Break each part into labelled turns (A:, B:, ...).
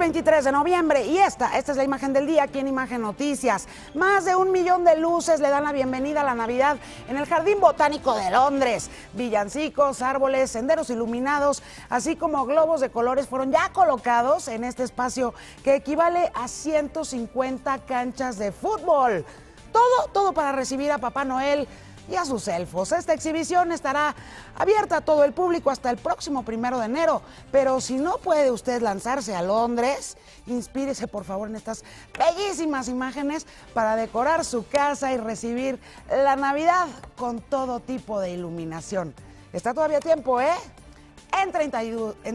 A: 23 de noviembre y esta es la imagen del día aquí en Imagen Noticias. Más de 1 millón de luces le dan la bienvenida a la Navidad en el Jardín Botánico de Londres. Villancicos, árboles, senderos iluminados, así como globos de colores fueron ya colocados en este espacio que equivale a 150 canchas de fútbol. Todo para recibir a Papá Noel y a sus elfos. Esta exhibición estará abierta a todo el público hasta el próximo 1 de enero, pero si no puede usted lanzarse a Londres, inspírese por favor en estas bellísimas imágenes para decorar su casa y recibir la Navidad con todo tipo de iluminación. Está todavía a tiempo, ¿eh? En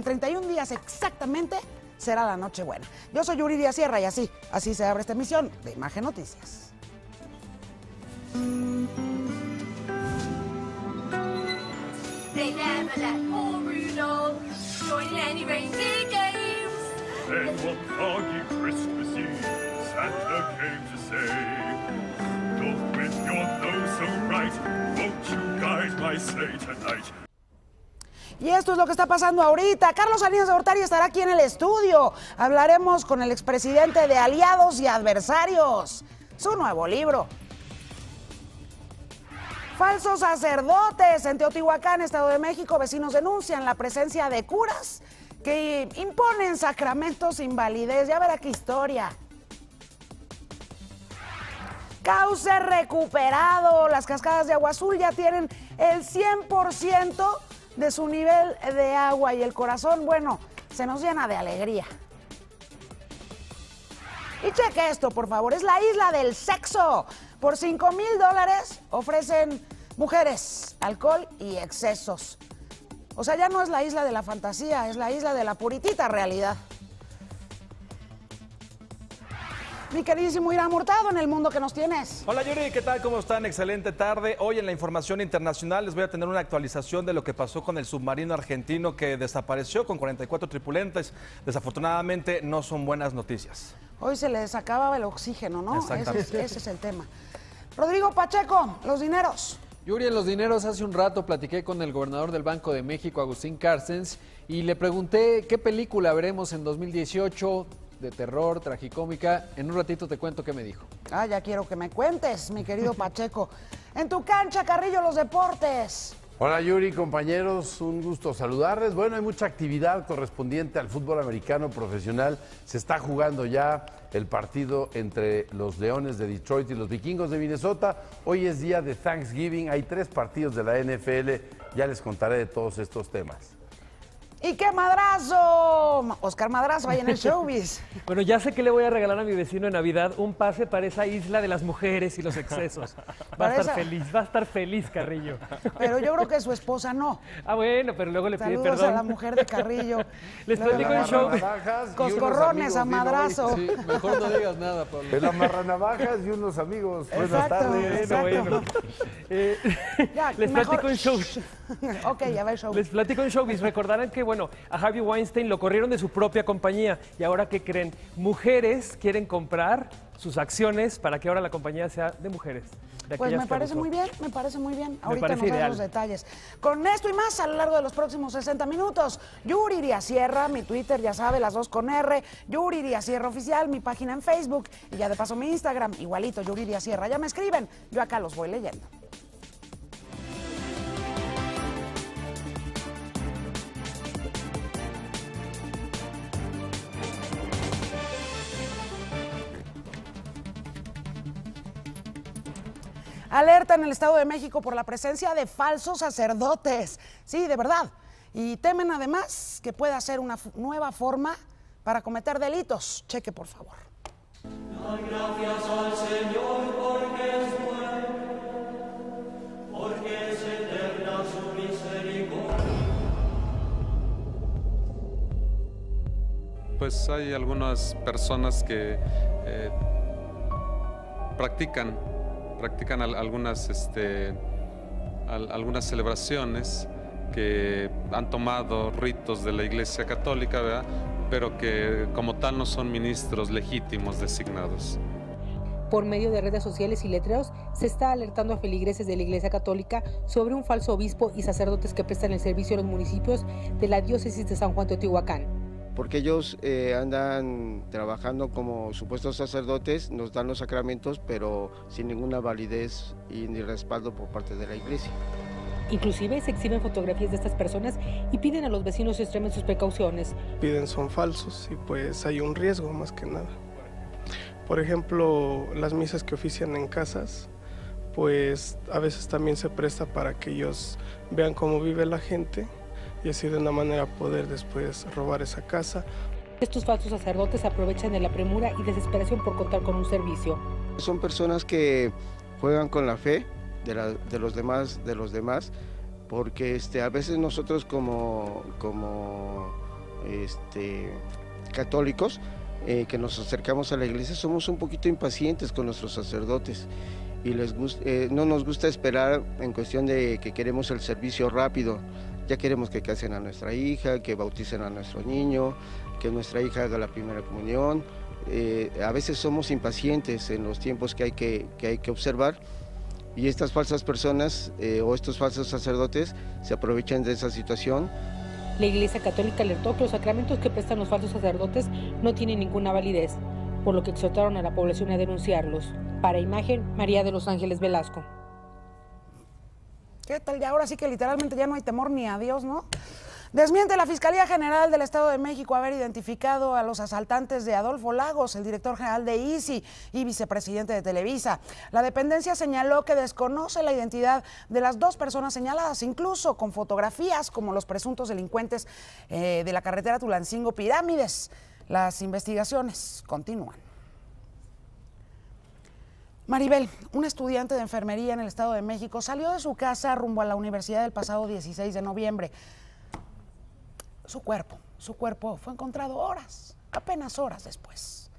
A: 31 días exactamente será la Nochebuena. Yo soy Yuridia Sierra y así se abre esta emisión de Imagen Noticias.
B: They never let poor Rudolph join in any reindeer games.
C: Then one foggy Christmas Eve, Santa came to say, Rudolph, with your nose so bright, won't you guide my sleigh tonight?
A: Y esto es lo que está pasando ahorita. Carlos Salinas de Gortari estará aquí en el estudio. Hablaremos con el expresidente de Aliados y Adversarios. Su nuevo libro. Falsos sacerdotes en Teotihuacán, Estado de México. Vecinos denuncian la presencia de curas que imponen sacramentos sin validez. Ya verá qué historia. Cauce recuperado. Las cascadas de Agua Azul ya tienen el 100% de su nivel de agua y el corazón, bueno, se nos llena de alegría. Y cheque esto, por favor, es la isla del sexo. Por $5,000 ofrecen mujeres, alcohol y excesos. O sea, ya no es la isla de la fantasía, es la isla de la puritita realidad. Mi queridísimo Irán Hurtado, en el mundo que nos tienes.
D: Hola Yuri, ¿qué tal? ¿Cómo están? Excelente tarde. Hoy en la información internacional les voy a tener una actualización de lo que pasó con el submarino argentino que desapareció con 44 tripulantes. Desafortunadamente no son buenas noticias.
A: Hoy se les acababa el oxígeno, ¿no?
D: Exactamente.
A: Ese es el tema. Rodrigo Pacheco, los dineros.
E: Yuri, en los dineros, hace un rato platiqué con el gobernador del Banco de México, Agustín Carstens, y le pregunté qué película veremos en 2018, de terror, tragicómica. En un ratito te cuento qué me dijo.
A: Ah, ya quiero que me cuentes, mi querido Pacheco. En tu cancha, Carrillo, los deportes.
F: Hola Yuri, compañeros, un gusto saludarles. Bueno, hay mucha actividad correspondiente al fútbol americano profesional. Se está jugando ya el partido entre los Leones de Detroit y los Vikingos de Minnesota. Hoy es día de Thanksgiving, hay 3 partidos de la NFL. Ya les contaré de todos estos temas.
A: ¡Y qué madrazo! Oscar Madrazo ahí en el showbiz.
G: Bueno, ya sé que le voy a regalar a mi vecino en Navidad un pase para esa isla de las mujeres y los excesos. Va a estar feliz, Carrillo.
A: Pero yo creo que su esposa no.
G: Ah, bueno, pero luego le pide
A: Saludos
G: perdón.
A: a la mujer de Carrillo.
G: Les platico el show.
A: Coscorrones a madrazo.
E: Sí, mejor no digas nada, Pablo.
F: El amarranavajas y unos amigos. Buenas tardes.
G: Bueno. Les platico en show.
A: Ok, a ver, show.
G: Les platico en showbiz. Recordarán que, bueno, a Harvey Weinstein lo corrieron de su propia compañía. Y ahora, ¿qué creen? Mujeres quieren comprar sus acciones para que ahora la compañía sea de mujeres.
A: Pues me parece muy bien, me parece muy bien. Ahorita nos
G: ideal.
A: dan los detalles. Con esto y más a lo largo de los próximos 60 minutos. Yuri Díaz Sierra, mi Twitter, ya sabe, las 2 con R. Yuri Díaz Sierra Oficial, mi página en Facebook. Y ya de paso mi Instagram, igualito, Yuri Díaz Sierra. Ya me escriben, yo acá los voy leyendo. Alerta en el Estado de México por la presencia de falsos sacerdotes. Sí, de verdad. Y temen además que pueda ser una nueva forma para cometer delitos. Cheque, por favor.
H: Doy gracias al Señor porque es bueno, porque es eterna su misericordia.
I: Pues hay algunas personas que practican algunas celebraciones que han tomado ritos de la Iglesia Católica, ¿verdad? Pero que como tal no son ministros legítimos designados.
J: Por medio de redes sociales y letreros se está alertando a feligreses de la Iglesia Católica sobre un falso obispo y sacerdotes que prestan el servicio a los municipios de la diócesis de San Juan Teotihuacán.
K: porque ellos andan trabajando como supuestos sacerdotes, nos dan los sacramentos, pero sin ninguna validez y ni respaldo por parte de la iglesia.
J: Inclusive se exhiben fotografías de estas personas y piden a los vecinos extremen sus precauciones.
L: Piden son falsos y pues hay un riesgo más que nada. Por ejemplo, las misas que ofician en casas, pues a veces también se presta para que ellos vean cómo vive la gente y así de una manera poder después robar esa casa.
J: Estos falsos sacerdotes aprovechan de la premura y desesperación por contar con un servicio.
K: Son personas que juegan con la fe de los demás, porque a veces nosotros como católicos que nos acercamos a la iglesia somos un poquito impacientes con nuestros sacerdotes y no nos gusta esperar en cuestión de que queremos el servicio rápido. Ya queremos que casen a nuestra hija, que bauticen a nuestro niño, que nuestra hija haga la primera comunión. A veces somos impacientes en los tiempos que hay que observar. Y estas falsas personas o estos falsos sacerdotes se aprovechan de esa situación.
J: La Iglesia Católica alertó que los sacramentos que prestan los falsos sacerdotes no tienen ninguna validez, por lo que exhortaron a la población a denunciarlos. Para Imagen, María de los Ángeles Velasco.
A: ¿Qué tal? Ya ahora sí que literalmente ya no hay temor ni a Dios, ¿no? Desmiente la Fiscalía General del Estado de México haber identificado a los asaltantes de Adolfo Lagos, el director general de ICI y vicepresidente de Televisa. La dependencia señaló que desconoce la identidad de las dos personas señaladas, incluso con fotografías como los presuntos delincuentes de la carretera Tulancingo-Pirámides. Las investigaciones continúan. Maribel, un estudiante de enfermería en el Estado de México, salió de su casa rumbo a la universidad el pasado 16 de noviembre. Su cuerpo fue encontrado apenas horas después.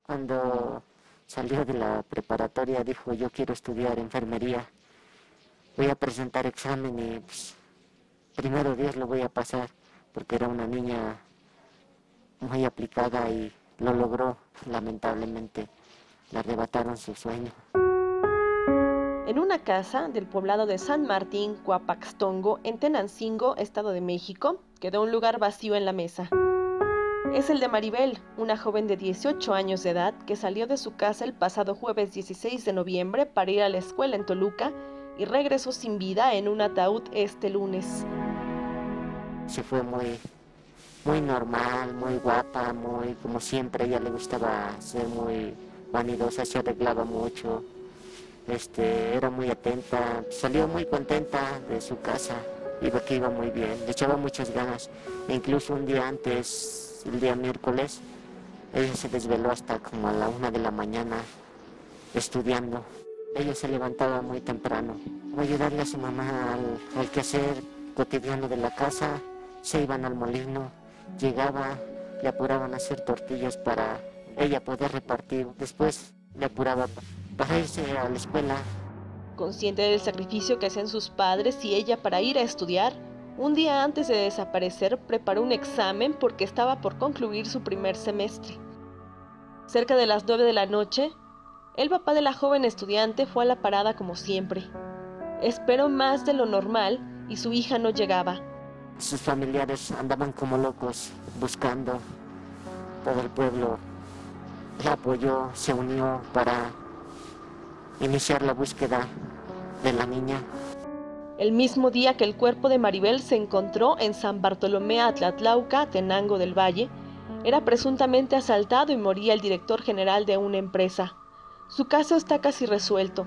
M: Cuando salió de la preparatoria dijo, yo quiero estudiar enfermería, voy a presentar examen y pues, primero Dios lo voy a pasar, porque era una niña muy aplicada y lo logró. Lamentablemente le arrebataron su sueño.
N: En una casa del poblado de San Martín, Coapaxtongo, en Tenancingo, Estado de México, quedó un lugar vacío en la mesa. Es el de Maribel, una joven de 18 años de edad que salió de su casa el pasado jueves 16 de noviembre para ir a la escuela en Toluca y regresó sin vida en un ataúd este lunes.
M: Se fue muy normal, muy guapa, muy como siempre. A ella le gustaba ser muy vanidosa, se arreglaba mucho. Era muy atenta, salió muy contenta de su casa, iba muy bien, le echaba muchas ganas. E incluso un día antes, el día miércoles, ella se desveló hasta como a la 1 de la mañana estudiando. Ella se levantaba muy temprano a ayudarle a su mamá al quehacer cotidiano de la casa. Se iban al molino, llegaba, le apuraban a hacer tortillas para ella poder repartir. Después le apuraba para irse a la escuela.
N: Consciente del sacrificio que hacían sus padres y ella para ir a estudiar, un día antes de desaparecer preparó un examen porque estaba por concluir su primer semestre. Cerca de las 9 de la noche, el papá de la joven estudiante fue a la parada como siempre. Esperó más de lo normal y su hija no llegaba.
M: Sus familiares andaban como locos buscando. Todo el pueblo la apoyó, se unió para iniciar la búsqueda de la niña.
N: El mismo día que el cuerpo de Maribel se encontró en San Bartolomé Atlatlauca, Tenango del Valle, era presuntamente asaltado y moría el director general de una empresa. Su caso está casi resuelto.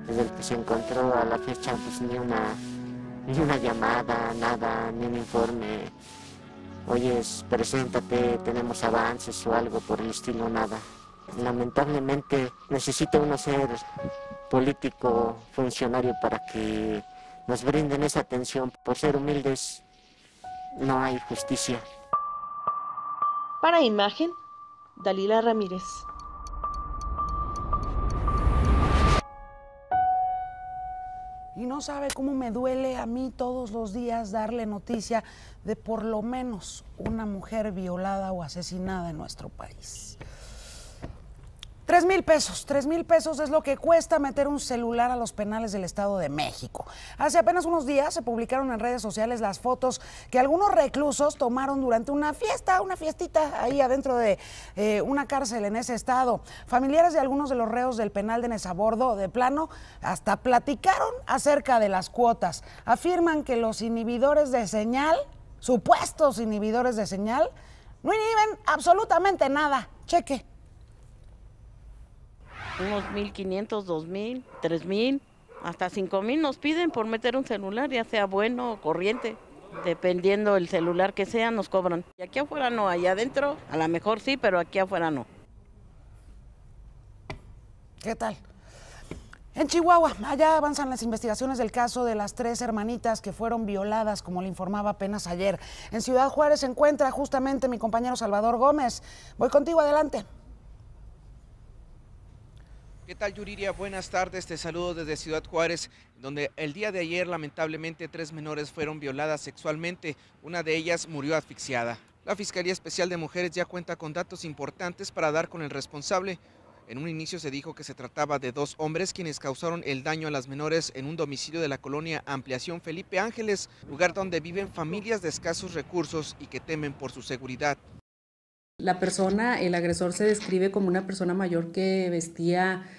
M: Desde el que se encontró a la fecha, pues ni una llamada, nada, ni un informe. Oye, preséntate, tenemos avances o algo por el estilo, nada. Lamentablemente necesita uno ser político, funcionario para que nos brinden esa atención. Por ser humildes, no hay justicia.
N: Para Imagen, Dalila Ramírez.
A: Y no sabe cómo me duele a mí todos los días darle noticia de por lo menos una mujer violada o asesinada en nuestro país. 3,000 pesos. 3,000 pesos es lo que cuesta meter un celular a los penales del Estado de México. Hace apenas unos días se publicaron en redes sociales las fotos que algunos reclusos tomaron durante una fiestita ahí adentro de una cárcel en ese estado. Familiares de algunos de los reos del penal de Nezabordo, de plano, hasta platicaron acerca de las cuotas. Afirman que los inhibidores de señal, supuestos inhibidores de señal, no inhiben absolutamente nada. Cheque.
O: Unos 1,500, 2,000, 3,000, hasta 5,000 nos piden por meter un celular, ya sea bueno o corriente. Dependiendo el celular que sea, nos cobran. Y aquí afuera no, allá adentro a lo mejor sí, pero aquí afuera no.
A: ¿Qué tal? En Chihuahua, allá avanzan las investigaciones del caso de las 3 hermanitas que fueron violadas, como le informaba apenas ayer. En Ciudad Juárez se encuentra justamente mi compañero Salvador Gómez. Voy contigo, adelante.
P: ¿Qué tal, Yuriria? Buenas tardes, te saludo desde Ciudad Juárez, donde el día de ayer lamentablemente 3 menores fueron violadas sexualmente, una de ellas murió asfixiada. La Fiscalía Especial de Mujeres ya cuenta con datos importantes para dar con el responsable. En un inicio se dijo que se trataba de 2 hombres quienes causaron el daño a las menores en un domicilio de la colonia Ampliación Felipe Ángeles, lugar donde viven familias de escasos recursos y que temen por su seguridad.
Q: La persona, el agresor, se describe como una persona mayor que vestía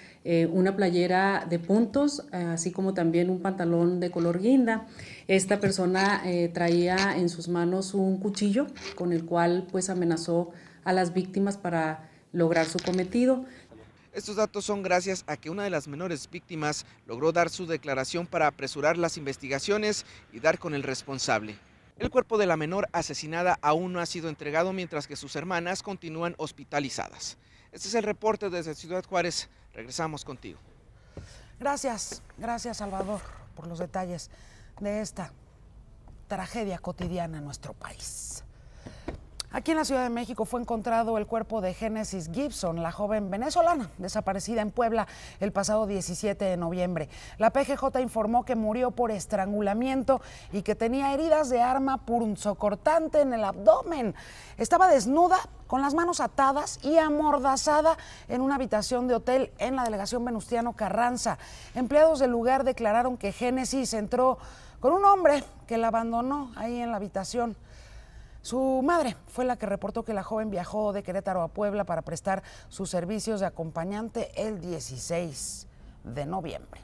Q: una playera de puntos, así como también un pantalón de color guinda. Esta persona traía en sus manos un cuchillo con el cual pues amenazó a las víctimas para lograr su cometido.
P: Estos datos son gracias a que una de las menores víctimas logró dar su declaración para apresurar las investigaciones y dar con el responsable. El cuerpo de la menor asesinada aún no ha sido entregado, mientras que sus hermanas continúan hospitalizadas. Este es el reporte desde Ciudad Juárez. Regresamos contigo.
A: Gracias Salvador por los detalles de esta tragedia cotidiana en nuestro país. Aquí en la Ciudad de México fue encontrado el cuerpo de Génesis Gibson, la joven venezolana desaparecida en Puebla el pasado 17 de noviembre. La PGJ informó que murió por estrangulamiento y que tenía heridas de arma punzocortante en el abdomen. Estaba desnuda, con las manos atadas y amordazada en una habitación de hotel en la delegación Venustiano Carranza. Empleados del lugar declararon que Génesis entró con un hombre que la abandonó ahí en la habitación. Su madre fue la que reportó que la joven viajó de Querétaro a Puebla para prestar sus servicios de acompañante el 16 de noviembre.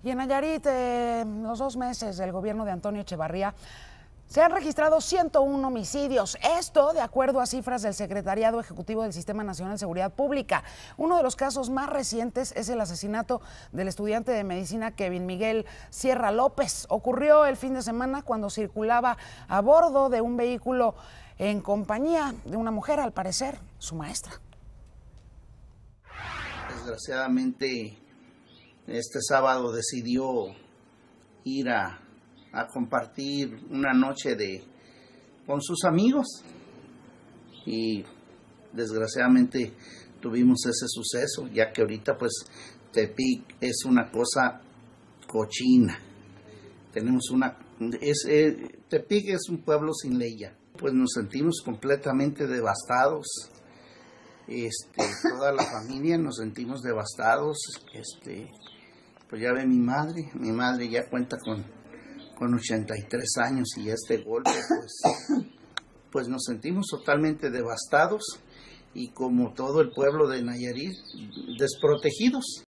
A: Y en Nayarit, los 2 meses del gobierno de Antonio Echevarría, se han registrado 101 homicidios, esto de acuerdo a cifras del Secretariado Ejecutivo del Sistema Nacional de Seguridad Pública. Uno de los casos más recientes es el asesinato del estudiante de medicina Kevin Miguel Sierra López. Ocurrió el fin de semana cuando circulaba a bordo de un vehículo en compañía de una mujer, al parecer, su maestra.
R: Desgraciadamente, este sábado decidió ir a compartir una noche con sus amigos y desgraciadamente tuvimos ese suceso, ya que ahorita pues Tepic es una cosa cochina. Tepic es un pueblo sin ley ya. Pues nos sentimos completamente devastados. Toda la familia nos sentimos devastados. Pues ya ve mi madre ya cuenta con 83 años y este golpe pues nos sentimos totalmente devastados y como todo el pueblo de Nayarit, desprotegidos.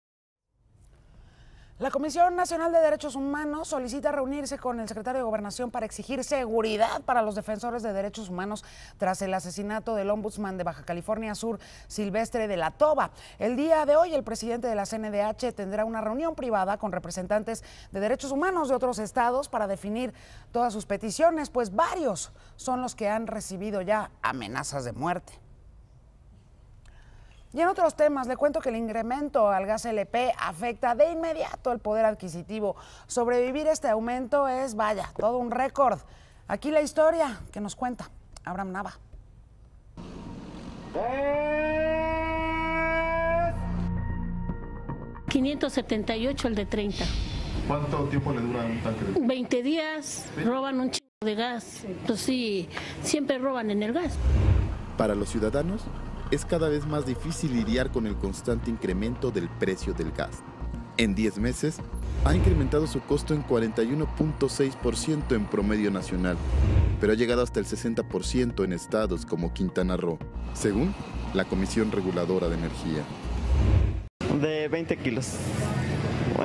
A: La Comisión Nacional de Derechos Humanos solicita reunirse con el secretario de Gobernación para exigir seguridad para los defensores de derechos humanos tras el asesinato del ombudsman de Baja California Sur, Silvestre de la Toba. El día de hoy, el presidente de la CNDH tendrá una reunión privada con representantes de derechos humanos de otros estados para definir todas sus peticiones, pues varios son los que han recibido ya amenazas de muerte. Y en otros temas, le cuento que el incremento al gas LP afecta de inmediato el poder adquisitivo. Sobrevivir este aumento es, vaya, todo un récord. Aquí la historia que nos cuenta Abraham Nava.
S: $578 el de 30.
T: ¿Cuánto tiempo le dura un tanque de gas?
S: 20 días, ¿sí? Roban un chingo de gas. Entonces sí, siempre roban en el gas.
U: Para los ciudadanos, es cada vez más difícil lidiar con el constante incremento del precio del gas. En 10 meses, ha incrementado su costo en 41.6% en promedio nacional, pero ha llegado hasta el 60% en estados como Quintana Roo, según la Comisión Reguladora de Energía.
V: De 20 kilos.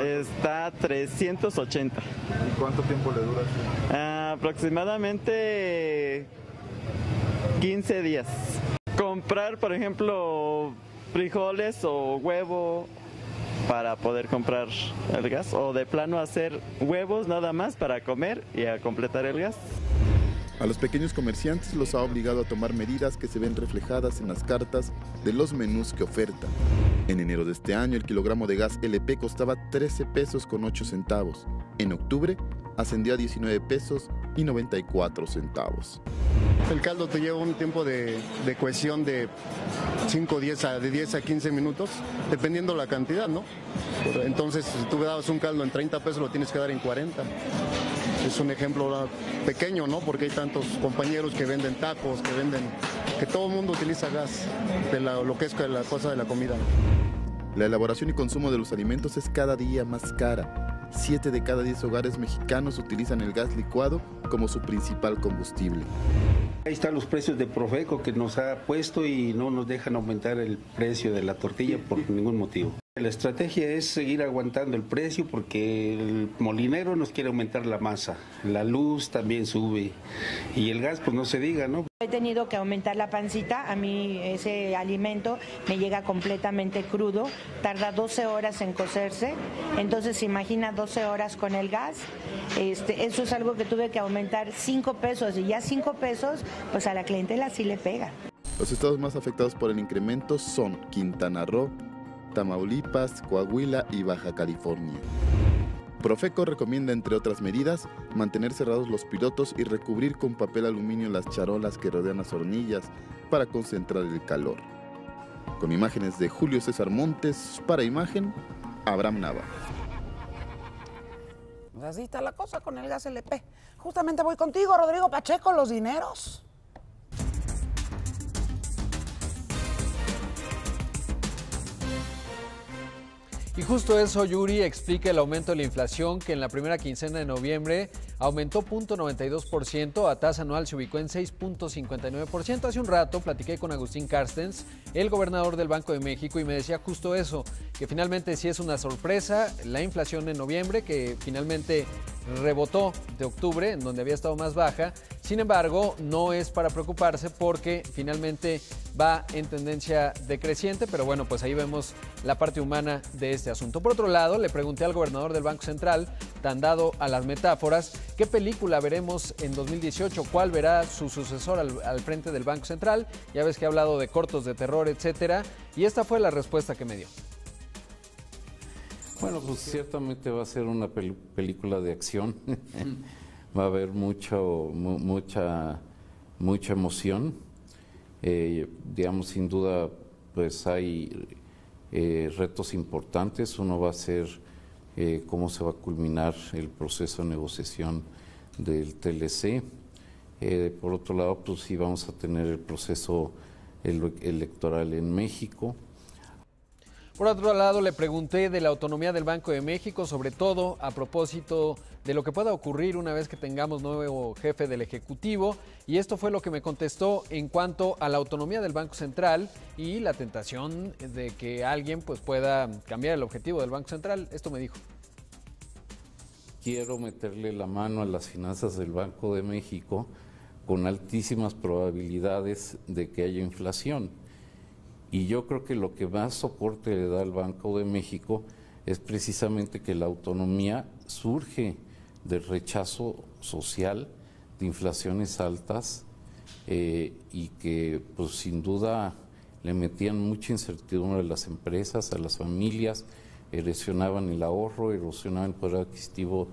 V: Está 380.
T: ¿Y cuánto tiempo le dura?
V: Aproximadamente 15 días. Comprar, por ejemplo, frijoles o huevo para poder comprar el gas, o de plano hacer huevos nada más para comer y a completar el gas.
U: A los pequeños comerciantes los ha obligado a tomar medidas que se ven reflejadas en las cartas de los menús que ofertan. En enero de este año, el kilogramo de gas LP costaba 13 pesos con 8 centavos. En octubre, ascendió a 19 pesos y 94 centavos.
W: El caldo te lleva un tiempo de cocción de 10 a 15 minutos, dependiendo la cantidad, ¿no? Entonces, si tú dabas un caldo en 30 pesos, lo tienes que dar en 40. Es un ejemplo pequeño, ¿no? Porque hay tantos compañeros que venden tacos, que todo el mundo utiliza gas de lo que es la cosa de la comida.
U: La elaboración y consumo de los alimentos es cada día más cara. 7 de cada 10 hogares mexicanos utilizan el gas licuado como su principal combustible.
X: Ahí están los precios de Profeco que nos ha puesto y no nos dejan aumentar el precio de la tortilla por ningún motivo. La estrategia es seguir aguantando el precio porque el molinero nos quiere aumentar la masa, la luz también sube y el gas pues no se diga, ¿no?
Y: He tenido que aumentar la pancita, a mí ese alimento me llega completamente crudo, tarda 12 horas en cocerse, entonces imagina 12 horas con el gas, eso es algo que tuve que aumentar 5 pesos y ya 5 pesos pues a la clientela sí le pega.
U: Los estados más afectados por el incremento son Quintana Roo, Tamaulipas, Coahuila y Baja California. Profeco recomienda, entre otras medidas, mantener cerrados los pilotos y recubrir con papel aluminio las charolas que rodean las hornillas para concentrar el calor. Con imágenes de Julio César Montes, para Imagen, Abraham Nava.
A: Así está la cosa con el gas LP. Justamente voy contigo, Rodrigo Pacheco, los dineros.
E: Y justo eso, Yuri, explica el aumento de la inflación que en la primera quincena de noviembre aumentó 0.92%, a tasa anual se ubicó en 6.59%. Hace un rato platiqué con Agustín Carstens, el gobernador del Banco de México, y me decía justo eso, que finalmente sí es una sorpresa la inflación en noviembre, que finalmente rebotó de octubre, en donde había estado más baja. Sin embargo, no es para preocuparse porque finalmente va en tendencia decreciente, pero bueno, pues ahí vemos la parte humana de este asunto. Por otro lado, le pregunté al gobernador del Banco Central, tan dado a las metáforas, ¿qué película veremos en 2018? ¿Cuál verá su sucesor al frente del Banco Central? Ya ves que ha hablado de cortos de terror, etcétera, y esta fue la respuesta que me dio.
Z: Bueno, pues ciertamente va a ser una película de acción. Va a haber mucha emoción. Digamos, sin duda, pues hay retos importantes. Uno va a ser cómo se va a culminar el proceso de negociación del TLC. Por otro lado, pues sí vamos a tener el proceso electoral en México.
E: Por otro lado, le pregunté de la autonomía del Banco de México, sobre todo a propósito de lo que pueda ocurrir una vez que tengamos nuevo jefe del Ejecutivo, y esto fue lo que me contestó en cuanto a la autonomía del Banco Central y la tentación de que alguien pues pueda cambiar el objetivo del Banco Central. Esto me dijo.
Z: Quiero meterle la mano a las finanzas del Banco de México con altísimas probabilidades de que haya inflación. Y yo creo que lo que más soporte le da al Banco de México es precisamente que la autonomía surge del rechazo social, de inflaciones altas y que pues sin duda le metían mucha incertidumbre a las empresas, a las familias, erosionaban el ahorro, erosionaban el poder adquisitivo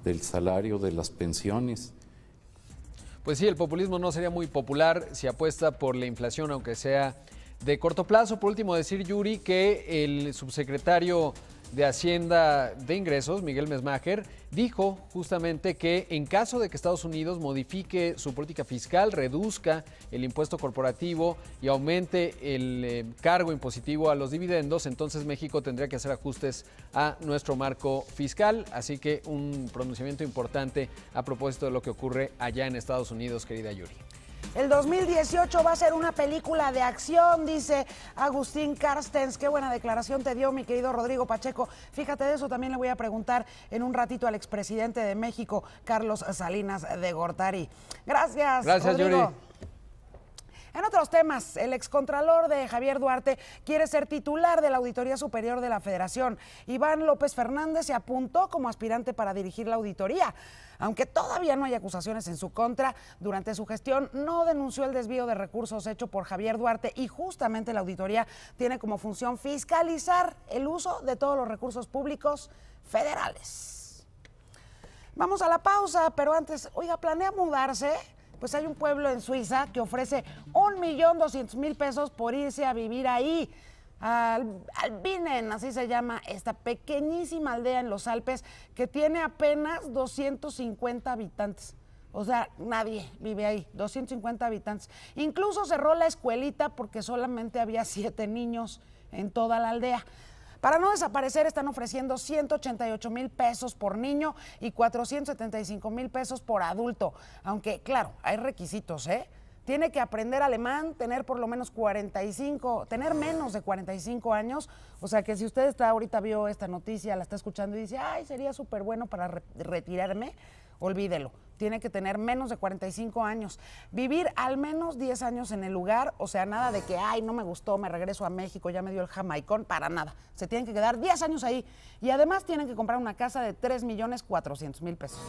Z: del salario, de las pensiones.
E: Pues sí, el populismo no sería muy popular si apuesta por la inflación, aunque sea de corto plazo. Por último, decir, Yuri, que el subsecretario de Hacienda de Ingresos, Miguel Mesmacher, dijo justamente que en caso de que Estados Unidos modifique su política fiscal, reduzca el impuesto corporativo y aumente el cargo impositivo a los dividendos, entonces México tendría que hacer ajustes a nuestro marco fiscal. Así que un pronunciamiento importante a propósito de lo que ocurre allá en Estados Unidos, querida Yuri.
A: El 2018 va a ser una película de acción, dice Agustín Carstens. Qué buena declaración te dio mi querido Rodrigo Pacheco. Fíjate, de eso también le voy a preguntar en un ratito al expresidente de México, Carlos Salinas de Gortari. Gracias, Rodrigo.
E: Yuri.
A: En otros temas, el excontralor de Javier Duarte quiere ser titular de la Auditoría Superior de la Federación. Iván López Fernández se apuntó como aspirante para dirigir la auditoría. Aunque todavía no hay acusaciones en su contra, durante su gestión no denunció el desvío de recursos hecho por Javier Duarte y justamente la auditoría tiene como función fiscalizar el uso de todos los recursos públicos federales. Vamos a la pausa, pero antes, oiga, ¿planea mudarse? Pues hay un pueblo en Suiza que ofrece 1.200.000 pesos por irse a vivir ahí. Albinen, así se llama esta pequeñísima aldea en los Alpes que tiene apenas 250 habitantes. O sea, nadie vive ahí, 250 habitantes. Incluso cerró la escuelita porque solamente había 7 niños en toda la aldea. Para no desaparecer están ofreciendo 188,000 pesos por niño y 475,000 pesos por adulto. Aunque, claro, hay requisitos, ¿eh? Tiene que aprender alemán, tener por lo menos tener menos de 45 años. O sea que si usted ahorita vio esta noticia, la está escuchando y dice, ay, sería súper bueno para retirarme, olvídelo. Tiene que tener menos de 45 años, vivir al menos 10 años en el lugar, o sea, nada de que, ay, no me gustó, me regreso a México, ya me dio el jamaicón, para nada. Se tienen que quedar 10 años ahí y además tienen que comprar una casa de 3,400,000 pesos,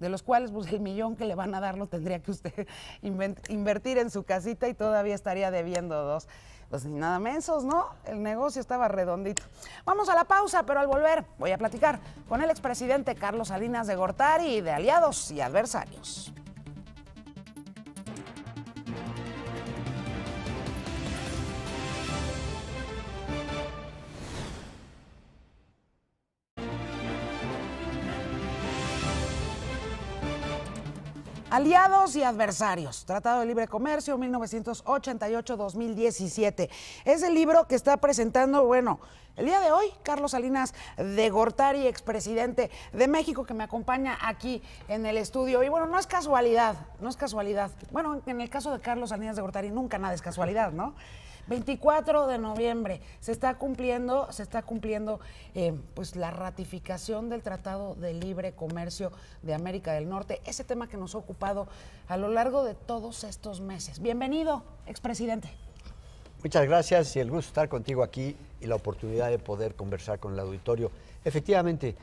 A: de los cuales pues el millón que le van a dar lo tendría que usted invertir en su casita y todavía estaría debiendo 2. Pues ni nada mensos, ¿no? El negocio estaba redondito. Vamos a la pausa, pero al volver voy a platicar con el expresidente Carlos Salinas de Gortari de aliados y adversarios. Aliados y adversarios, Tratado de Libre Comercio 1988-2017. Es el libro que está presentando, bueno, el día de hoy, Carlos Salinas de Gortari, expresidente de México, que me acompaña aquí en el estudio. Y bueno, no es casualidad, no es casualidad. Bueno, en el caso de Carlos Salinas de Gortari nunca nada es casualidad, ¿no? 24 de noviembre se está cumpliendo pues la ratificación del Tratado de Libre Comercio de América del Norte, ese tema que nos ha ocupado a lo largo de todos estos meses. Bienvenido, expresidente.
B: Muchas gracias y el gusto estar contigo aquí y la oportunidad de poder conversar con el auditorio. Efectivamente,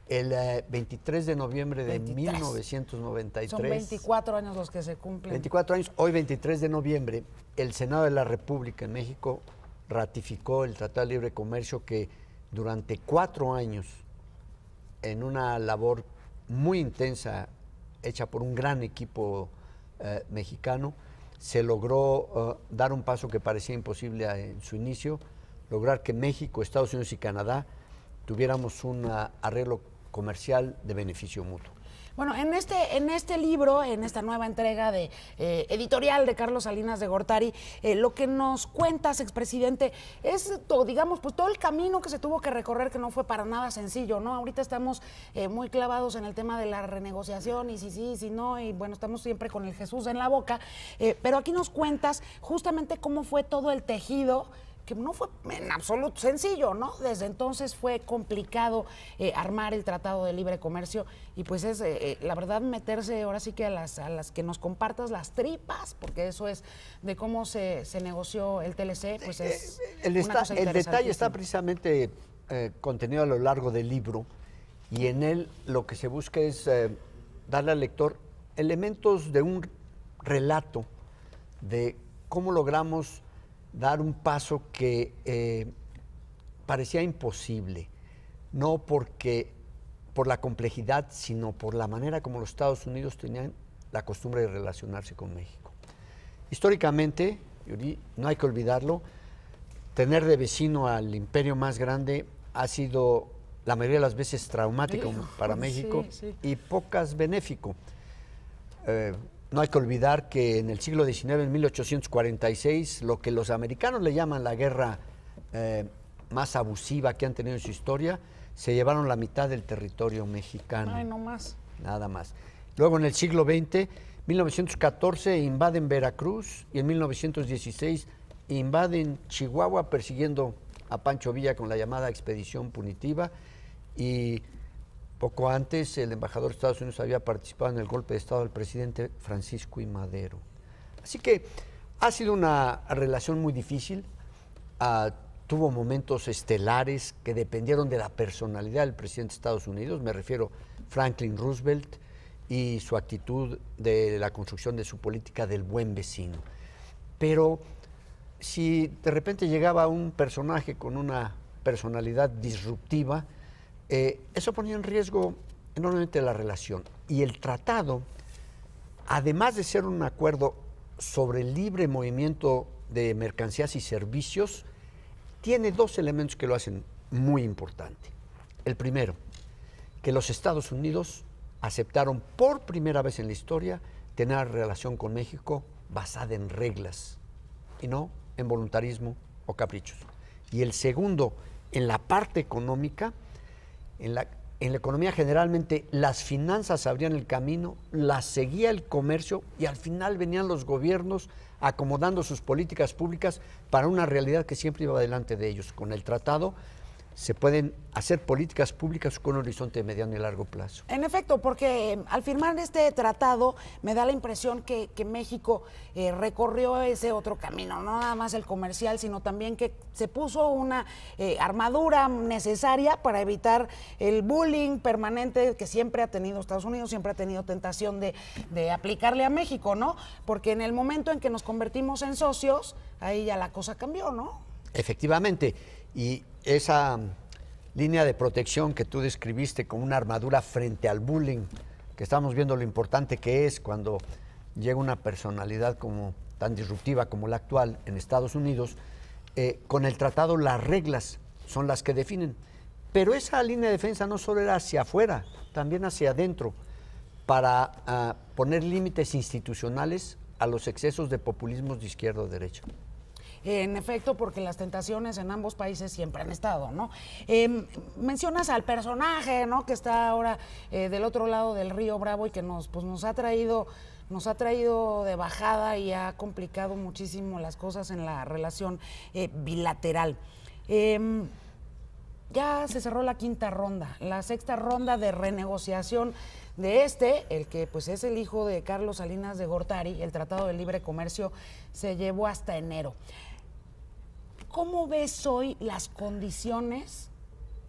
B: el 23 de noviembre de 1993.
A: Son 24 años los que se cumplen.
B: 24 años. Hoy, 23 de noviembre, el Senado de la República en México ratificó el Tratado de Libre Comercio que durante 4 años, en una labor muy intensa, hecha por un gran equipo mexicano, se logró dar un paso que parecía imposible en su inicio, lograr que México, Estados Unidos y Canadá tuviéramos un arreglo comercial de beneficio mutuo.
A: Bueno, en este libro, en esta nueva entrega de editorial de Carlos Salinas de Gortari, lo que nos cuentas, expresidente, es todo, digamos, pues todo el camino que se tuvo que recorrer, que no fue para nada sencillo, ¿no? Ahorita estamos muy clavados en el tema de la renegociación y si no, y bueno, estamos siempre con el Jesús en la boca, pero aquí nos cuentas justamente cómo fue todo el tejido, que no fue en absoluto sencillo, ¿no? Desde entonces fue complicado armar el Tratado de Libre Comercio y pues es, la verdad, meterse ahora sí que a las que nos compartas las tripas, porque eso es de cómo se negoció el TLC, pues es
B: el detalle está precisamente contenido a lo largo del libro y en él lo que se busca es darle al lector elementos de un relato de cómo logramos dar un paso que parecía imposible, no por la complejidad, sino por la manera como los Estados Unidos tenían la costumbre de relacionarse con México. Históricamente, Yuri, no hay que olvidarlo, tener de vecino al imperio más grande ha sido la mayoría de las veces traumático para México y pocas benéfico. No hay que olvidar que en el siglo XIX, en 1846, lo que los americanos le llaman la guerra más abusiva que han tenido en su historia, se llevaron la mitad del territorio mexicano.
A: Ay, no más.
B: Nada más. Luego en el siglo XX, 1914 invaden Veracruz y en 1916 invaden Chihuahua persiguiendo a Pancho Villa con la llamada expedición punitiva, y poco antes el embajador de Estados Unidos había participado en el golpe de Estado del presidente Francisco I. Madero. Así que ha sido una relación muy difícil, tuvo momentos estelares que dependieron de la personalidad del presidente de Estados Unidos, me refiero a Franklin Roosevelt y su actitud de la construcción de su política del buen vecino. Pero si de repente llegaba un personaje con una personalidad disruptiva, eso ponía en riesgo enormemente la relación. Y el tratado, además de ser un acuerdo sobre el libre movimiento de mercancías y servicios, tiene dos elementos que lo hacen muy importante. El primero, que los Estados Unidos aceptaron por primera vez en la historia tener una relación con México basada en reglas y no en voluntarismo o caprichos. Y el segundo, en la parte económica, en la economía generalmente las finanzas abrían el camino, las seguía el comercio y al final venían los gobiernos acomodando sus políticas públicas para una realidad que siempre iba delante de ellos. Con el tratado se pueden hacer políticas públicas con un horizonte de mediano y largo plazo.
A: En efecto, porque al firmar este tratado me da la impresión que México recorrió ese otro camino, no nada más el comercial, sino también que se puso una armadura necesaria para evitar el bullying permanente que siempre ha tenido Estados Unidos, siempre ha tenido tentación de aplicarle a México, ¿no? Porque en el momento en que nos convertimos en socios, ahí ya la cosa cambió, ¿no?
B: Efectivamente, y esa línea de protección que tú describiste como una armadura frente al bullying, que estamos viendo lo importante que es cuando llega una personalidad como tan disruptiva como la actual en Estados Unidos, con el tratado las reglas son las que definen. Pero esa línea de defensa no solo era hacia afuera, también hacia adentro, para poner límites institucionales a los excesos de populismos de izquierda o derecha.
A: En efecto, porque las tentaciones en ambos países siempre han estado, ¿no? Mencionas al personaje, ¿no? Que está ahora del otro lado del río Bravo y que nos ha traído de bajada y ha complicado muchísimo las cosas en la relación bilateral. Ya se cerró la quinta ronda, la sexta ronda de renegociación de el que pues es el hijo de Carlos Salinas de Gortari. El Tratado de Libre Comercio se llevó hasta enero. ¿Cómo ves hoy las condiciones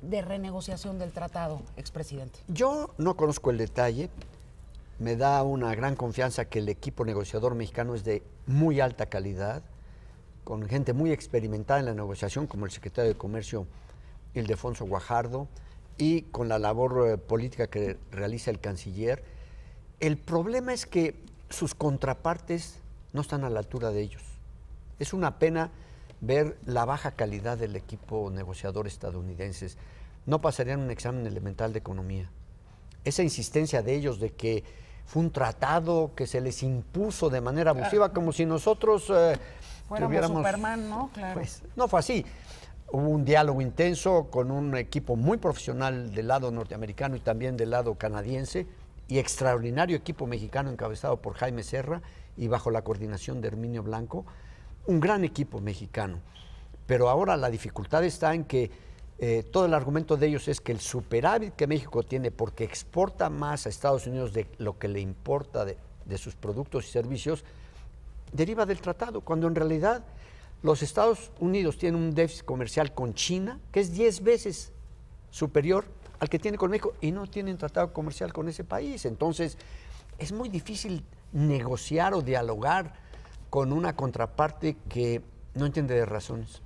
A: de renegociación del tratado, expresidente?
B: Yo no conozco el detalle. Me da una gran confianza que el equipo negociador mexicano es de muy alta calidad, con gente muy experimentada en la negociación, como el secretario de Comercio Ildefonso Guajardo, y con la labor política que realiza el canciller. El problema es que sus contrapartes no están a la altura de ellos. Es una pena ver la baja calidad del equipo negociador estadounidense. No pasarían un examen elemental de economía. Esa insistencia de ellos de que fue un tratado que se les impuso de manera abusiva, como si nosotros
A: fuéramos Superman, ¿no? Claro.
B: Pues, no fue así. Hubo un diálogo intenso con un equipo muy profesional del lado norteamericano y también del lado canadiense, y extraordinario equipo mexicano encabezado por Jaime Serra y bajo la coordinación de Herminio Blanco. Un gran equipo mexicano, pero ahora la dificultad está en que todo el argumento de ellos es que el superávit que México tiene porque exporta más a Estados Unidos de lo que le importa de sus productos y servicios, deriva del tratado, cuando en realidad los Estados Unidos tienen un déficit comercial con China que es 10 veces superior al que tiene con México y no tienen tratado comercial con ese país. Entonces, es muy difícil negociar o dialogar con una contraparte que no entiende de razones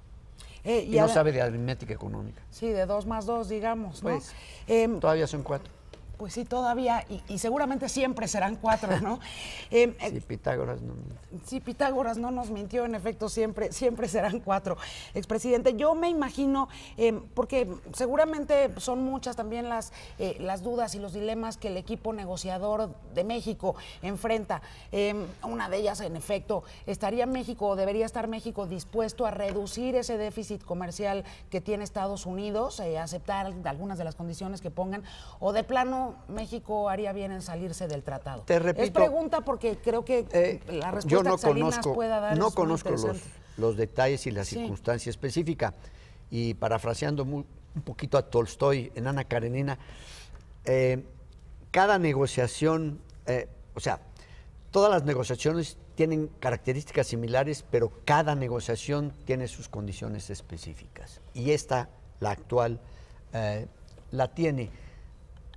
B: y no sabe de aritmética económica.
A: Sí, de 2 más 2, digamos, ¿no?
B: Pues, todavía son 4.
A: Pues sí, todavía, y seguramente siempre serán 4, ¿no?
B: Sí, Pitágoras no mintió.
A: Sí, Pitágoras no nos mintió, en efecto, siempre serán 4. Expresidente, yo me imagino, porque seguramente son muchas también las dudas y los dilemas que el equipo negociador de México enfrenta. Una de ellas, en efecto, ¿estaría México o debería estar México dispuesto a reducir ese déficit comercial que tiene Estados Unidos, aceptar algunas de las condiciones que pongan, o de plano México haría bien en salirse del tratado?
B: Te repito,
A: es pregunta porque creo que la respuesta que Salinas pueda dar
B: no
A: es muy
B: conozco los detalles y la
A: Sí.
B: circunstancia específica. Y parafraseando un poquito a Tolstoy en Ana Karenina, cada negociación, o sea, todas las negociaciones tienen características similares, pero cada negociación tiene sus condiciones específicas. Y esta, la actual, la tiene.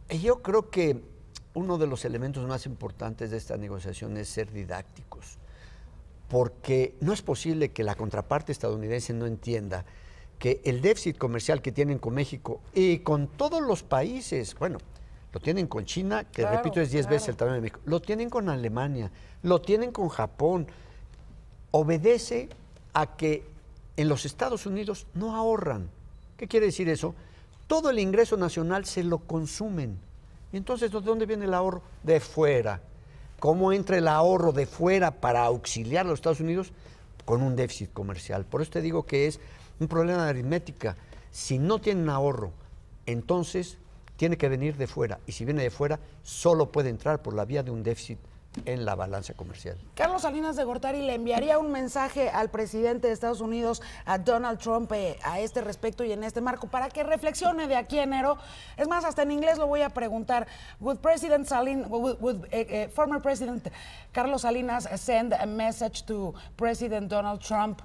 B: Yo creo que uno de los elementos más importantes de esta negociación es ser didácticos, porque no es posible que la contraparte estadounidense no entienda que el déficit comercial que tienen con México y con todos los países, bueno, lo tienen con China, que
A: Claro,
B: repito es 10 veces el tamaño de México, lo tienen con Alemania, lo tienen con Japón, obedece a que en los Estados Unidos no ahorran. ¿Qué quiere decir eso? Todo el ingreso nacional se lo consumen. Y entonces, ¿de dónde viene el ahorro? De fuera. ¿Cómo entra el ahorro de fuera para auxiliar a los Estados Unidos? Con un déficit comercial. Por eso te digo que es un problema de aritmética. Si no tienen ahorro, entonces tiene que venir de fuera. Y si viene de fuera, solo puede entrar por la vía de un déficit en la balanza comercial.
A: Carlos Salinas de Gortari le enviaría un mensaje al presidente de Estados Unidos, a Donald Trump, a este respecto y en este marco, para que reflexione de aquí a enero. Es más, hasta en inglés lo voy a preguntar. Would former President Carlos Salinas send a message to President Donald Trump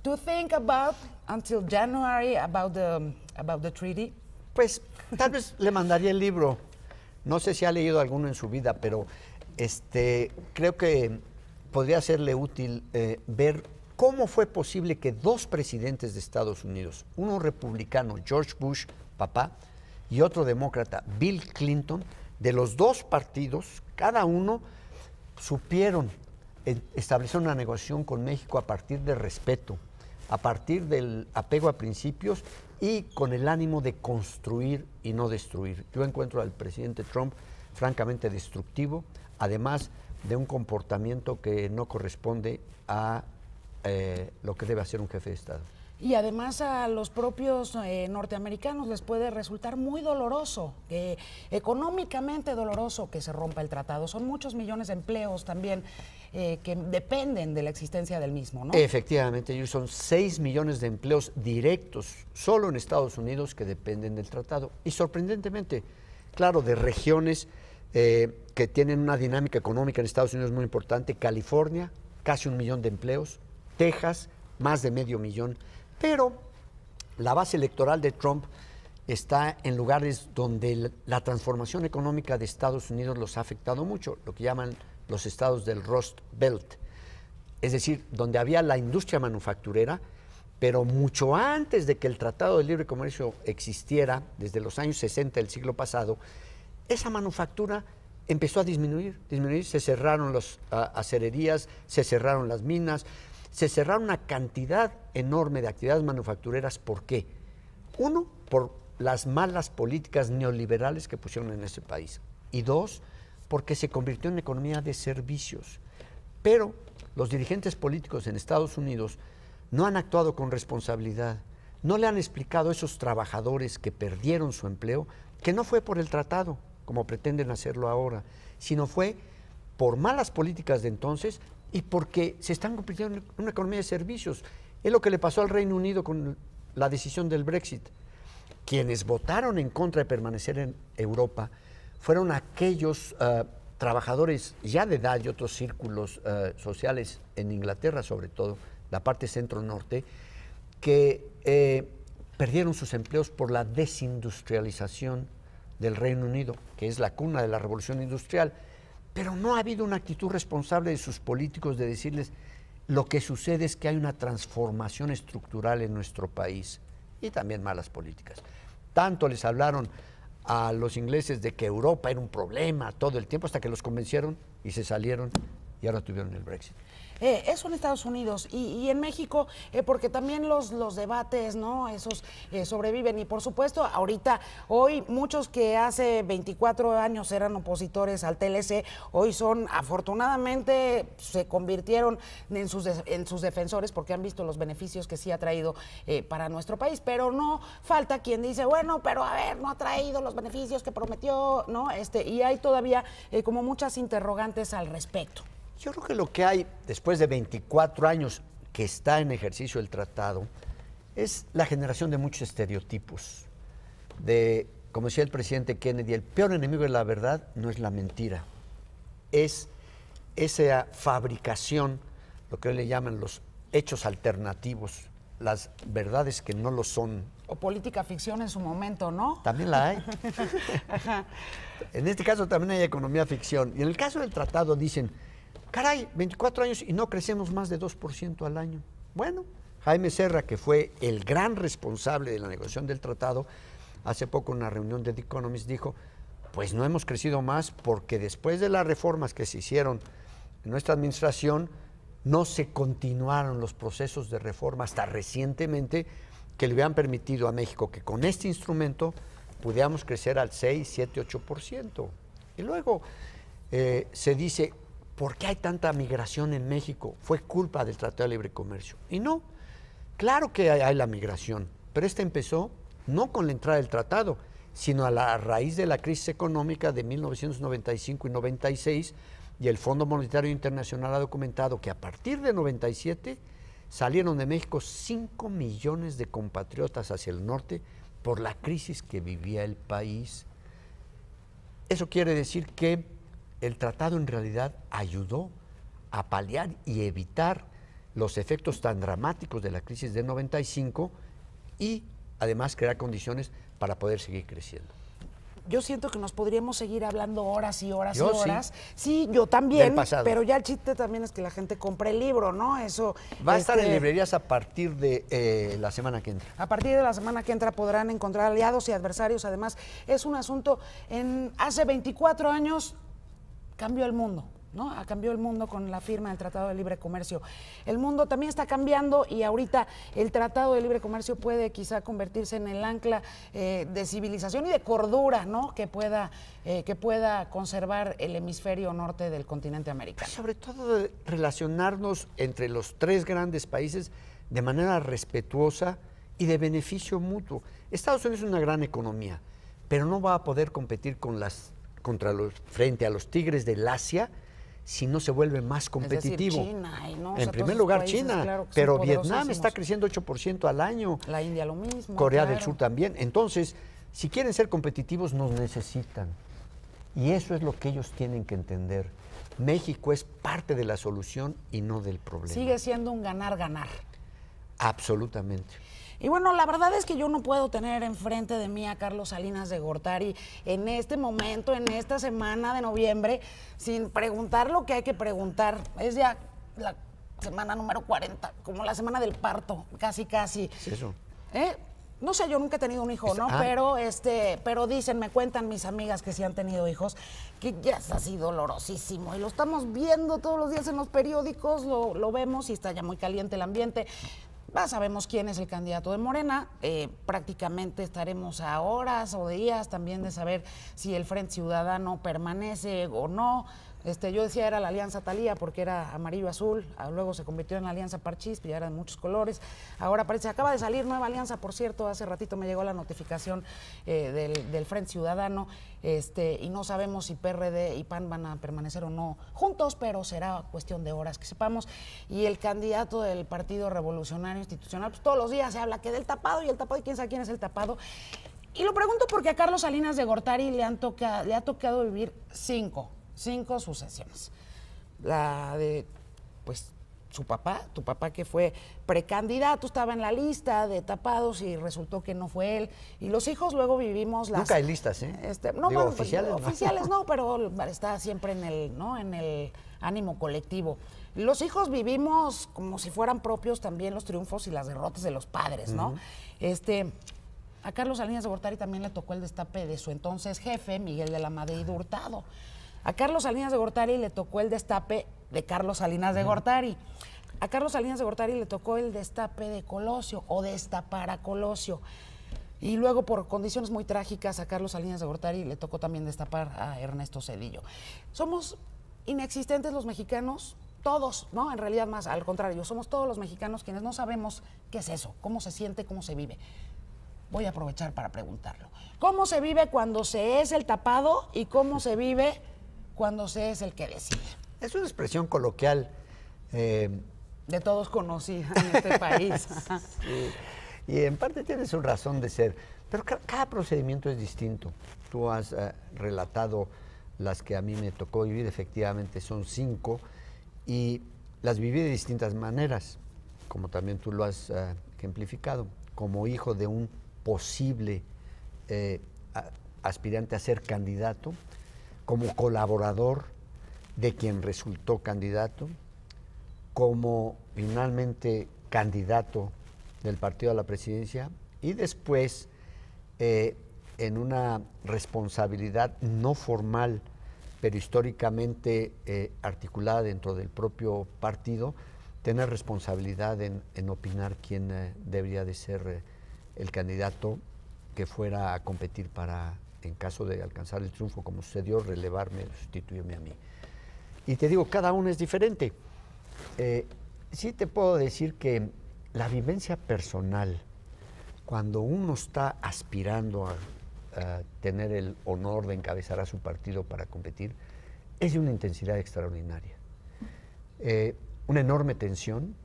A: to think about until January about the treaty?
B: Pues tal vez le mandaría el libro. No sé si ha leído alguno en su vida, pero creo que podría serle útil ver cómo fue posible que 2 presidentes de Estados Unidos, uno republicano, George Bush, papá, y otro demócrata, Bill Clinton, de los 2 partidos, cada uno supieron establecer una negociación con México a partir de respeto, a partir del apego a principios y con el ánimo de construir y no destruir. Yo encuentro al presidente Trump francamente destructivo, además de un comportamiento que no corresponde a lo que debe hacer un jefe de Estado.
A: Y además a los propios norteamericanos les puede resultar muy doloroso, económicamente doloroso que se rompa el tratado. Son muchos millones de empleos también que dependen de la existencia del mismo, ¿no?
B: Efectivamente, son 6 millones de empleos directos solo en Estados Unidos que dependen del tratado. Y sorprendentemente, claro, de regiones que tienen una dinámica económica en Estados Unidos muy importante. California, casi 1 millón de empleos. Texas, más de medio millón. Pero la base electoral de Trump está en lugares donde la transformación económica de Estados Unidos los ha afectado mucho, lo que llaman los estados del Rust Belt. Es decir, donde había la industria manufacturera, pero mucho antes de que el Tratado de Libre Comercio existiera, desde los años 60 del siglo pasado, esa manufactura empezó a disminuir, se cerraron las acererías, se cerraron las minas, se cerraron una cantidad enorme de actividades manufactureras. ¿Por qué? Uno, por las malas políticas neoliberales que pusieron en ese país. Y 2, porque se convirtió en una economía de servicios. Pero los dirigentes políticos en Estados Unidos no han actuado con responsabilidad. No le han explicado a esos trabajadores que perdieron su empleo que no fue por el tratado, como pretenden hacerlo ahora, sino fue por malas políticas de entonces y porque se están convirtiendo en una economía de servicios. Es lo que le pasó al Reino Unido con la decisión del Brexit. Quienes votaron en contra de permanecer en Europa fueron aquellos trabajadores ya de edad y otros círculos sociales en Inglaterra, sobre todo, la parte centro-norte, que perdieron sus empleos por la desindustrialización del Reino Unido, que es la cuna de la revolución industrial. Pero no ha habido una actitud responsable de sus políticos de decirles lo que sucede es que hay una transformación estructural en nuestro país y también malas políticas. Tanto les hablaron a los ingleses de que Europa era un problema todo el tiempo, hasta que los convencieron y se salieron y ahora tuvieron el Brexit.
A: Eso en Estados Unidos y en México, porque también los debates, ¿no? Esos sobreviven. Y por supuesto, hoy muchos que hace 24 años eran opositores al TLC, hoy son, afortunadamente, se convirtieron en sus defensores porque han visto los beneficios que sí ha traído para nuestro país. Pero no falta quien dice, bueno, pero a ver, no ha traído los beneficios que prometió, ¿no? Y hay todavía como muchas interrogantes al respecto.
B: Yo creo que lo que hay después de 24 años que está en ejercicio el tratado es la generación de muchos estereotipos. Como decía el presidente Kennedy, el peor enemigo de la verdad no es la mentira, es esa fabricación, lo que hoy le llaman los hechos alternativos, las verdades que no lo son.
A: O política ficción en su momento, ¿no?
B: También la hay. En este caso también hay economía ficción. Y en el caso del tratado dicen, caray, 24 años y no crecemos más de 2% al año. Bueno, Jaime Serra, que fue el gran responsable de la negociación del tratado, hace poco en una reunión de The Economist dijo, pues no hemos crecido más porque después de las reformas que se hicieron en nuestra administración, no se continuaron los procesos de reforma hasta recientemente que le hubieran permitido a México que con este instrumento pudiéramos crecer al 6, 7, 8%. Y luego se dice, ¿por qué hay tanta migración en México? Fue culpa del Tratado de Libre Comercio. Y no, claro que hay la migración, pero esta empezó no con la entrada del tratado, sino a la raíz de la crisis económica de 1995 y 96, y el Fondo Monetario Internacional ha documentado que a partir de 97 salieron de México 5 millones de compatriotas hacia el norte por la crisis que vivía el país. Eso quiere decir que el tratado en realidad ayudó a paliar y evitar los efectos tan dramáticos de la crisis de 95 y además crear condiciones para poder seguir creciendo.
A: Yo siento que nos podríamos seguir hablando horas y horas
B: yo
A: y horas. Sí, yo también,
B: del
A: pero ya el chiste también es que la gente compre el libro, ¿no? Eso
B: va a estar en librerías a partir de la semana que entra.
A: A partir de la semana que entra podrán encontrar aliados y adversarios. Además, es un asunto, hace 24 años cambió el mundo, ¿no? Cambió el mundo con la firma del Tratado de Libre Comercio. El mundo también está cambiando y ahorita el Tratado de Libre Comercio puede quizá convertirse en el ancla de civilización y de cordura, ¿no? Que pueda conservar el hemisferio norte del continente americano.
B: Sobre todo de relacionarnos entre los tres grandes países de manera respetuosa y de beneficio mutuo. Estados Unidos es una gran economía, pero no va a poder competir frente a los tigres del Asia si no se vuelve más competitivo.
A: Es decir, China, ¿no?
B: En primer lugar China, claro, pero Vietnam está creciendo 8% al año.
A: La India lo mismo.
B: Corea del Sur también. Entonces, si quieren ser competitivos, nos necesitan. Y eso es lo que ellos tienen que entender. México es parte de la solución y no del problema.
A: Sigue siendo un ganar-ganar.
B: Absolutamente.
A: Y bueno, la verdad es que yo no puedo tener enfrente de mí a Carlos Salinas de Gortari en este momento, en esta semana de noviembre, sin preguntar lo que hay que preguntar. Es ya la semana número 40, como la semana del parto, casi.
B: ¿Es eso?
A: No sé, yo nunca he tenido un hijo, ¿no? Pero dicen, me cuentan mis amigas que sí han tenido hijos, que ya es así dolorosísimo. Y lo estamos viendo todos los días en los periódicos, lo vemos y está ya muy caliente el ambiente. Sabemos quién es el candidato de Morena, prácticamente estaremos a horas o días también de saber si el Frente Ciudadano permanece o no. Yo decía era la Alianza Talía porque era amarillo-azul, luego se convirtió en la Alianza Parchís, ya eran muchos colores. Ahora parece, acaba de salir nueva alianza, por cierto, hace ratito me llegó la notificación del Frente Ciudadano, y no sabemos si PRD y PAN van a permanecer o no juntos, pero será cuestión de horas que sepamos. Y el candidato del Partido Revolucionario Institucional, pues todos los días se habla que del tapado y quién sabe quién es el tapado. Y lo pregunto porque a Carlos Salinas de Gortari le ha tocado vivir cinco sucesiones. La de, pues, tu papá que fue precandidato, estaba en la lista de tapados y resultó que no fue él. Y los hijos luego vivimos las...
B: Nunca hay listas, ¿eh?
A: Oficiales. Oficiales no, pero está siempre en el ánimo colectivo. Los hijos vivimos como si fueran propios también los triunfos y las derrotas de los padres, ¿no? A Carlos Salinas de Gortari también le tocó el destape de su entonces jefe, Miguel de la Madrid Hurtado. A Carlos Salinas de Gortari le tocó el destape de Carlos Salinas de Gortari. A Carlos Salinas de Gortari le tocó el destape de Colosio o destapar a Colosio. Y luego, por condiciones muy trágicas, a Carlos Salinas de Gortari le tocó también destapar a Ernesto Zedillo. Somos inexistentes los mexicanos, todos, ¿no? En realidad, más al contrario, somos todos los mexicanos quienes no sabemos qué es eso, cómo se siente, cómo se vive. Voy a aprovechar para preguntarlo. ¿Cómo se vive cuando se es el tapado y cómo se vive cuando se es el que decide?
B: Es una expresión coloquial.
A: De todos conocida en este país.
B: Sí. Y en parte tienes una razón de ser, pero cada procedimiento es distinto. Tú has relatado las que a mí me tocó vivir, efectivamente son 5, y las viví de distintas maneras, como también tú lo has ejemplificado, como hijo de un posible aspirante a ser candidato, como colaborador de quien resultó candidato, como finalmente candidato del partido a la presidencia y después en una responsabilidad no formal, pero históricamente articulada dentro del propio partido, tener responsabilidad en opinar quién debería de ser el candidato que fuera a competir para, en caso de alcanzar el triunfo, como sucedió, relevarme, sustituirme a mí. Y te digo, cada uno es diferente. Sí te puedo decir que la vivencia personal, cuando uno está aspirando a tener el honor de encabezar a su partido para competir, es de una intensidad extraordinaria. Una enorme tensión,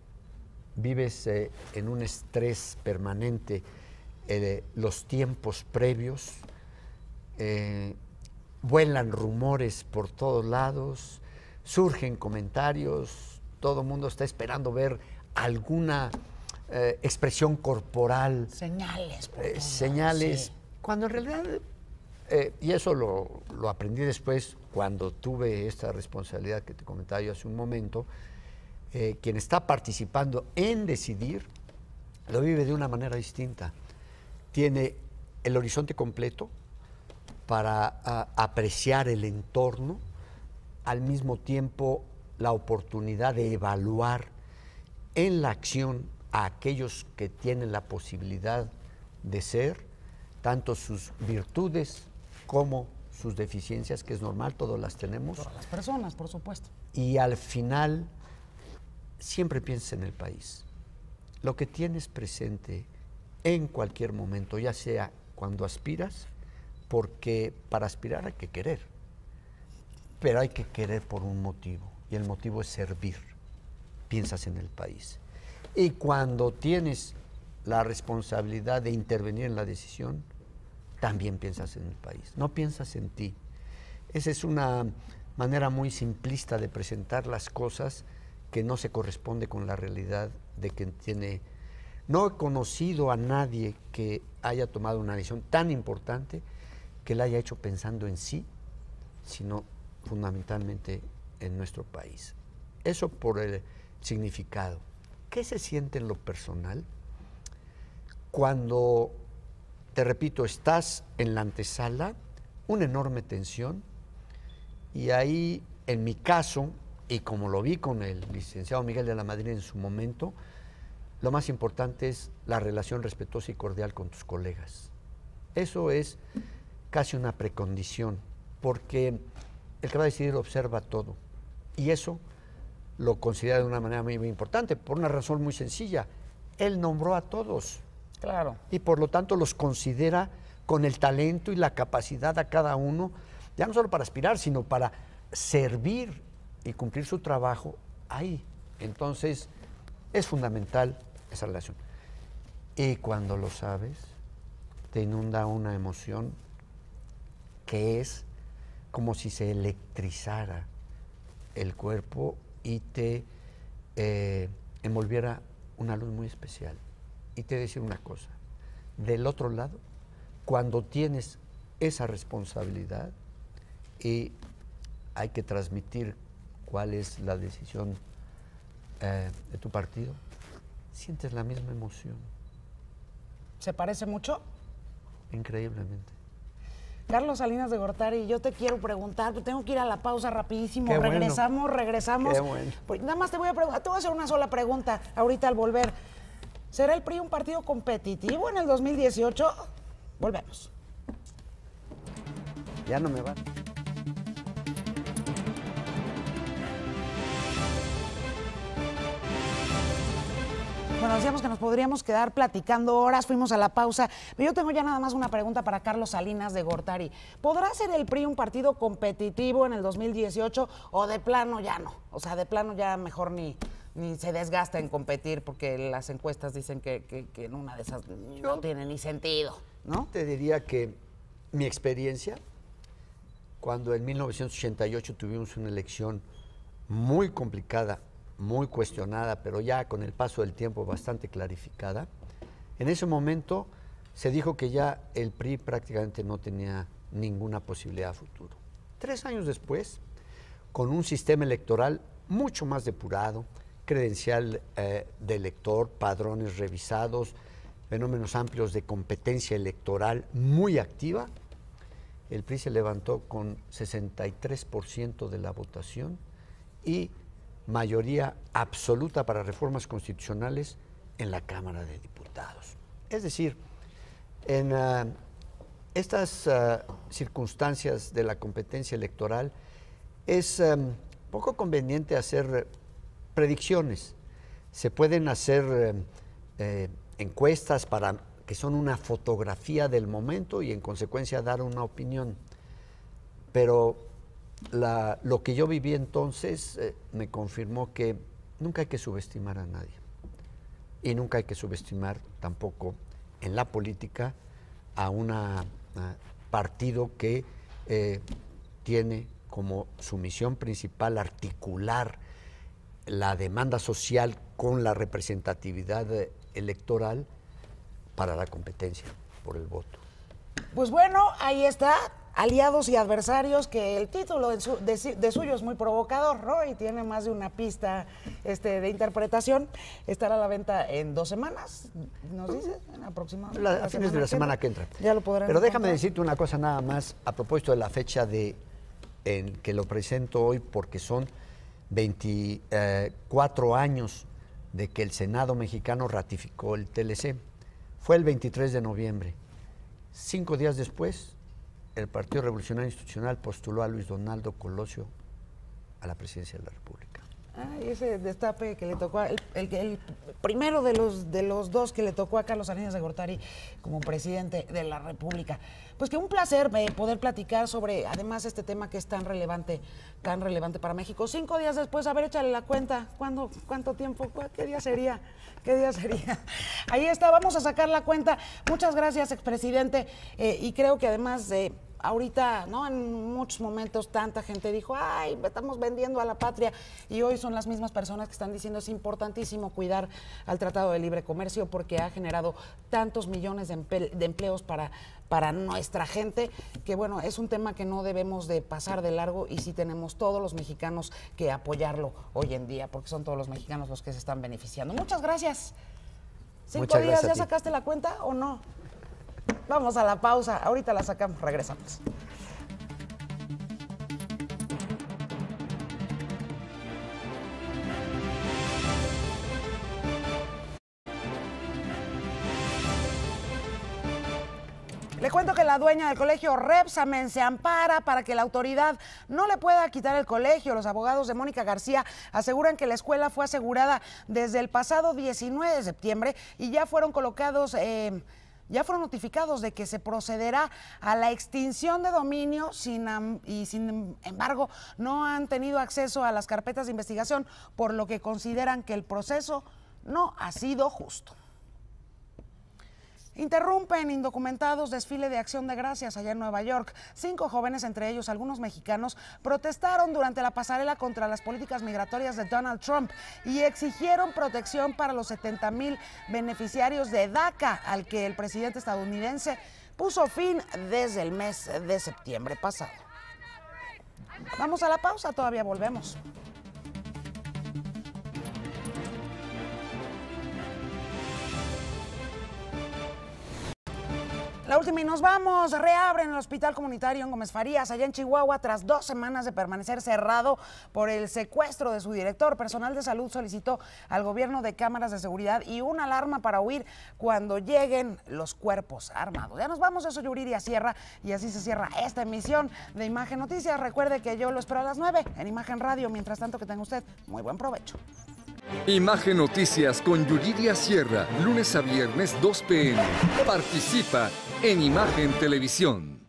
B: vives en un estrés permanente, los tiempos previos, vuelan rumores por todos lados, surgen comentarios, todo el mundo está esperando ver alguna expresión corporal.
A: Señales.
B: Señales,
A: sí.
B: Cuando en realidad, y eso lo aprendí después cuando tuve esta responsabilidad que te comentaba yo hace un momento, quien está participando en decidir lo vive de una manera distinta. Tiene el horizonte completo para apreciar el entorno, al mismo tiempo la oportunidad de evaluar en la acción a aquellos que tienen la posibilidad de ser, tanto sus virtudes como sus deficiencias, que es normal, todas las tenemos.
A: Todas las personas, por supuesto.
B: Y al final, siempre piensas en el país. Lo que tienes presente en cualquier momento, ya sea cuando aspiras, porque para aspirar hay que querer, pero hay que querer por un motivo, y el motivo es servir. Piensas en el país. Y cuando tienes la responsabilidad de intervenir en la decisión, también piensas en el país, no piensas en ti. Esa es una manera muy simplista de presentar las cosas que no se corresponde con la realidad de quien tiene. No he conocido a nadie que haya tomado una decisión tan importante que la haya hecho pensando en sí, sino fundamentalmente en nuestro país. Eso por el significado. ¿Qué se siente en lo personal cuando, te repito, estás en la antesala, una enorme tensión, y ahí, en mi caso, y como lo vi con el licenciado Miguel de la Madrid en su momento, lo más importante es la relación respetuosa y cordial con tus colegas. Eso es casi una precondición, porque el que va a decidir observa todo, y eso lo considera de una manera muy, muy importante, por una razón muy sencilla. Él nombró a todos.
A: Claro.
B: Y por lo tanto los considera con el talento y la capacidad a cada uno, ya no solo para aspirar, sino para servir y cumplir su trabajo ahí. Entonces, es fundamental esa relación. Y cuando lo sabes, te inunda una emoción que es como si se electrizara el cuerpo y te envolviera una luz muy especial. Y te decir una cosa, del otro lado, cuando tienes esa responsabilidad y hay que transmitir cuál es la decisión de tu partido, sientes la misma emoción.
A: ¿Se parece mucho?
B: increíblemente.
A: Carlos Salinas de Gortari, yo te quiero preguntar, tengo que ir a la pausa rapidísimo.
B: Qué bueno.
A: Regresamos.
B: Qué bueno.
A: Pues nada más te voy a preguntar, te voy a hacer una sola pregunta ahorita al volver. ¿Será el PRI un partido competitivo en el 2018? Volvemos.
B: Ya no me va.
A: Bueno, decíamos que nos podríamos quedar platicando horas, fuimos a la pausa, pero yo tengo ya nada más una pregunta para Carlos Salinas de Gortari. ¿Podrá ser el PRI un partido competitivo en el 2018 o de plano ya no? O sea, de plano ya mejor ni se desgasta en competir porque las encuestas dicen que en una de esas no tiene ni sentido, ¿no?
B: Te diría que mi experiencia, cuando en 1988 tuvimos una elección muy complicada, muy cuestionada, pero ya con el paso del tiempo bastante clarificada, en ese momento se dijo que ya el PRI prácticamente no tenía ninguna posibilidad a futuro. 3 años después, con un sistema electoral mucho más depurado, credencial de elector, padrones revisados, fenómenos amplios de competencia electoral muy activa, el PRI se levantó con 63% de la votación y mayoría absoluta para reformas constitucionales en la Cámara de Diputados. Es decir, en estas circunstancias de la competencia electoral es poco conveniente hacer predicciones. Se pueden hacer encuestas que son una fotografía del momento y en consecuencia dar una opinión, pero lo que yo viví entonces me confirmó que nunca hay que subestimar a nadie y nunca hay que subestimar tampoco en la política a un partido que tiene como su misión principal articular la demanda social con la representatividad electoral para la competencia por el voto.
A: Pues bueno, ahí está. Aliados y adversarios, que el título de suyo es muy provocador, ¿no? Y tiene más de una pista de interpretación. Estará a la venta en 2 semanas, ¿nos dice? Aproximadamente.
B: A fines de la semana que entra.
A: Ya lo podrán
B: Pero déjame
A: encontrar.
B: decirte una cosa nada más a propósito de la fecha en que lo presento hoy, porque son 24 años de que el Senado mexicano ratificó el TLC. Fue el 23 de noviembre. 5 días después, el Partido Revolucionario Institucional postuló a Luis Donaldo Colosio a la presidencia de la República.
A: Ese destape que le tocó, el primero de los 2 que le tocó a Carlos Salinas de Gortari como presidente de la República. Pues que un placer poder platicar sobre, además, este tema que es tan relevante para México. 5 días después, a ver, échale la cuenta, ¿cuánto tiempo? ¿Qué día sería? Ahí está, vamos a sacar la cuenta. Muchas gracias, expresidente, y creo que además ahorita, ¿no? En muchos momentos tanta gente dijo, ay, estamos vendiendo a la patria, y hoy son las mismas personas que están diciendo es importantísimo cuidar al Tratado de Libre Comercio porque ha generado tantos millones de empleos para nuestra gente, que bueno, es un tema que no debemos de pasar de largo y sí tenemos todos los mexicanos que apoyarlo hoy en día, porque son todos los mexicanos los que se están beneficiando. Muchas gracias. 5 días, ¿ya sacaste la cuenta o no? Vamos a la pausa, ahorita la sacamos, regresamos. Le cuento que la dueña del colegio Repsamen se ampara para que la autoridad no le pueda quitar el colegio. Los abogados de Mónica García aseguran que la escuela fue asegurada desde el pasado 19 de septiembre y ya fueron notificados de que se procederá a la extinción de dominio y sin embargo no han tenido acceso a las carpetas de investigación, por lo que consideran que el proceso no ha sido justo. Interrumpen indocumentados desfile de acción de gracias allá en Nueva York. 5 jóvenes, entre ellos algunos mexicanos, protestaron durante la pasarela contra las políticas migratorias de Donald Trump y exigieron protección para los 70,000 beneficiarios de DACA, al que el presidente estadounidense puso fin desde el mes de septiembre pasado. Vamos a la pausa, todavía volvemos. La última y nos vamos. Reabren el Hospital Comunitario en Gómez Farías, allá en Chihuahua, tras 2 semanas de permanecer cerrado por el secuestro de su director. Personal de salud solicitó al gobierno de cámaras de seguridad y una alarma para huir cuando lleguen los cuerpos armados. Ya nos vamos, yo soy Yuridia Sierra y así se cierra esta emisión de Imagen Noticias. Recuerde que yo lo espero a las 9 en Imagen Radio. Mientras tanto, que tenga usted muy buen provecho.
C: Imagen Noticias con Yuridia Sierra, lunes a viernes 2 p.m. Participa en Imagen Televisión.